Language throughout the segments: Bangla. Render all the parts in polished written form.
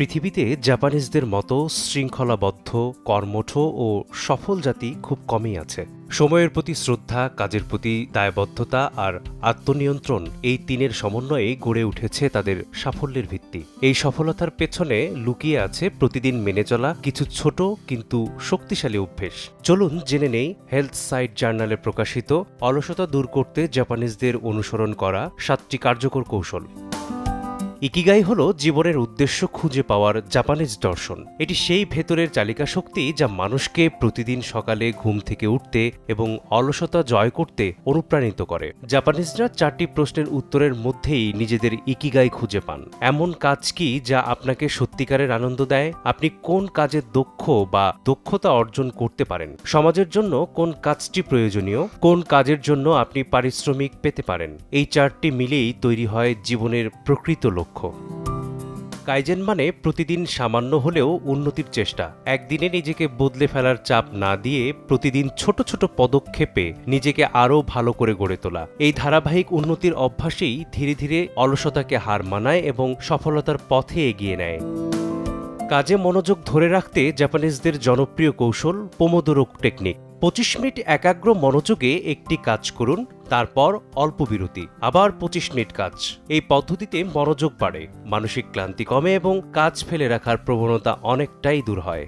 পৃথিবীতে জাপানিজদের মতো শৃঙ্খলাবদ্ধ, কর্মঠ ও সফল জাতি খুব কমই আছে। সময়ের প্রতি শ্রদ্ধা, কাজের প্রতি দায়বদ্ধতা আর আত্মনিয়ন্ত্রণ, এই তিনের সমন্বয়ে গড়ে উঠেছে তাদের সাফল্যের ভিত্তি। এই সফলতার পেছনে লুকিয়ে আছে প্রতিদিন মেনে চলা কিছু ছোট কিন্তু শক্তিশালী অভ্যেস। চলুন জেনে নেই হেলথ সাইট জার্নালে প্রকাশিত অলসতা দূর করতে জাপানিজদের অনুসরণ করা 7টি কার্যকর কৌশল। ইকিগাই হল জীবনের উদ্দেশ্য খুঁজে পাওয়ার জাপানিজ দর্শন। এটি সেই ভেতরের চালিকা শক্তি যা মানুষকে প্রতিদিন সকালে ঘুম থেকে উঠতে এবং অলসতা জয় করতে অনুপ্রাণিত করে। জাপানিজরা 4টি প্রশ্নের উত্তরের মধ্যেই নিজেদের ইকিগাই খুঁজে পান। এমন কাজ কি যা আপনাকে সত্যিকারের আনন্দ দেয়? আপনি কোন কাজে দক্ষ বা দক্ষতা অর্জন করতে পারেন? সমাজের জন্য কোন কাজটি প্রয়োজনীয়? কোন কাজের জন্য আপনি পারিশ্রমিক পেতে পারেন? এই 4টি মিলেই তৈরি হয় জীবনের প্রকৃত লক্ষ্য। কাইজেন মানে প্রতিদিন সামান্য হলেও উন্নতির চেষ্টা। একদিনে নিজেকে বদলে ফেলার চাপ না দিয়ে প্রতিদিন ছোট ছোট পদক্ষেপে নিজেকে আরও ভালো করে গড়ে তোলা। এই ধারাবাহিক উন্নতির অভ্যাসেই ধীরে ধীরে অলসতাকে হার মানায় এবং সফলতার পথে এগিয়ে নেয়। কাজে মনোযোগ ধরে রাখতে জাপানিজদের জনপ্রিয় কৌশল পোমোদোরো টেকনিক। 25 মিনিট একাগ্র মনোযোগে একটি কাজ করুন, তারপর অল্প বিরতি, আবার 25 মিনিট কাজ। এই পদ্ধতিতে মনোযোগ বাড়ে, মানসিক ক্লান্তি কমে এবং কাজ ফেলে রাখার প্রবণতা অনেকটাই দূর হয়।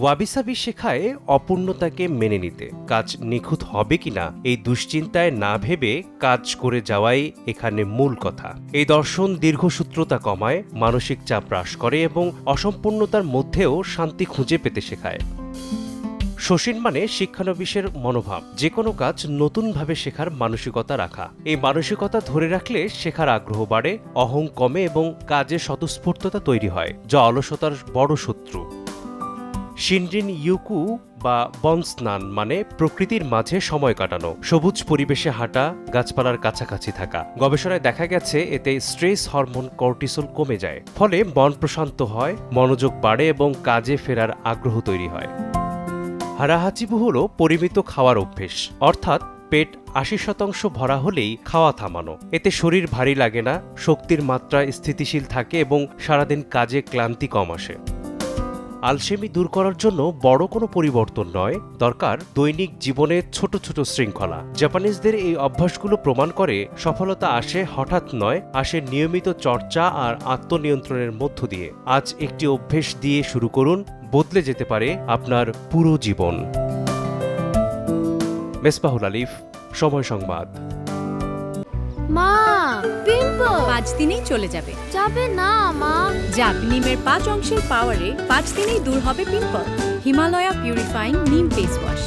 ওয়াবিসাবি শেখায় অপূর্ণতাকে মেনে নিতে। কাজ নিখুঁত হবে কিনা এই দুশ্চিন্তায় না ভেবে কাজ করে যাওয়াই এখানে মূল কথা। এই দর্শন দীর্ঘসূত্রতা কমায়, মানসিক চাপ হ্রাস করে এবং অসম্পূর্ণতার মধ্যেও শান্তি খুঁজে পেতে শেখায়। শোসিন মানে শিক্ষানবিশের মনোভাব, যে কোনো কাজ নতুনভাবে শেখার মানসিকতা রাখা। এই মানসিকতা ধরে রাখলে শেখার আগ্রহ বাড়ে, অহং কমে এবং কাজে স্বতঃস্ফূর্ততা তৈরি হয়, যা অলসতার বড় শত্রু। শিনরিন ইউকু বা বনস্নান মানে প্রকৃতির মাঝে সময় কাটানো, সবুজ পরিবেশে হাঁটা, গাছপালার কাছাকাছি থাকা। গবেষণায় দেখা গেছে এতে স্ট্রেস হরমোন কর্টিসল কমে যায়, ফলে মন প্রশান্ত হয়, মনোযোগ বাড়ে এবং কাজে ফেরার আগ্রহ তৈরি হয়। হারাহাচিবু হল পরিমিত খাওয়ার অভ্যেস, অর্থাৎ পেট 80% ভরা হলেই খাওয়া থামানো। এতে শরীর ভারী লাগে না, শক্তির মাত্রা স্থিতিশীল থাকে এবং সারাদিন কাজে ক্লান্তি কম আসে। আলসেমি দূর করার জন্য বড় কোনো পরিবর্তন নয়, দরকার দৈনিক জীবনে ছোট ছোট শৃঙ্খলা। জাপানিজদের এই অভ্যাসগুলো প্রমাণ করে সফলতা আসে হঠাৎ নয়, আসে নিয়মিত চর্চা আর আত্মনিয়ন্ত্রণের মধ্য দিয়ে। আজ একটি অভ্যেস দিয়ে শুরু করুন, বদলে যেতে পারে আপনার পুরো জীবন। মেসবাহুল আলিফ, সময় সংবাদ। মা, পিম্পল 5 দিনেই চলে যাবে। যাবে না মা। যাক, নিমের 5 অংশের পাওয়ারে 5 দিনেই দূর হবে পিম্পল। হিমালয়া পিউরিফাইং নিম ফেস ওয়াশ।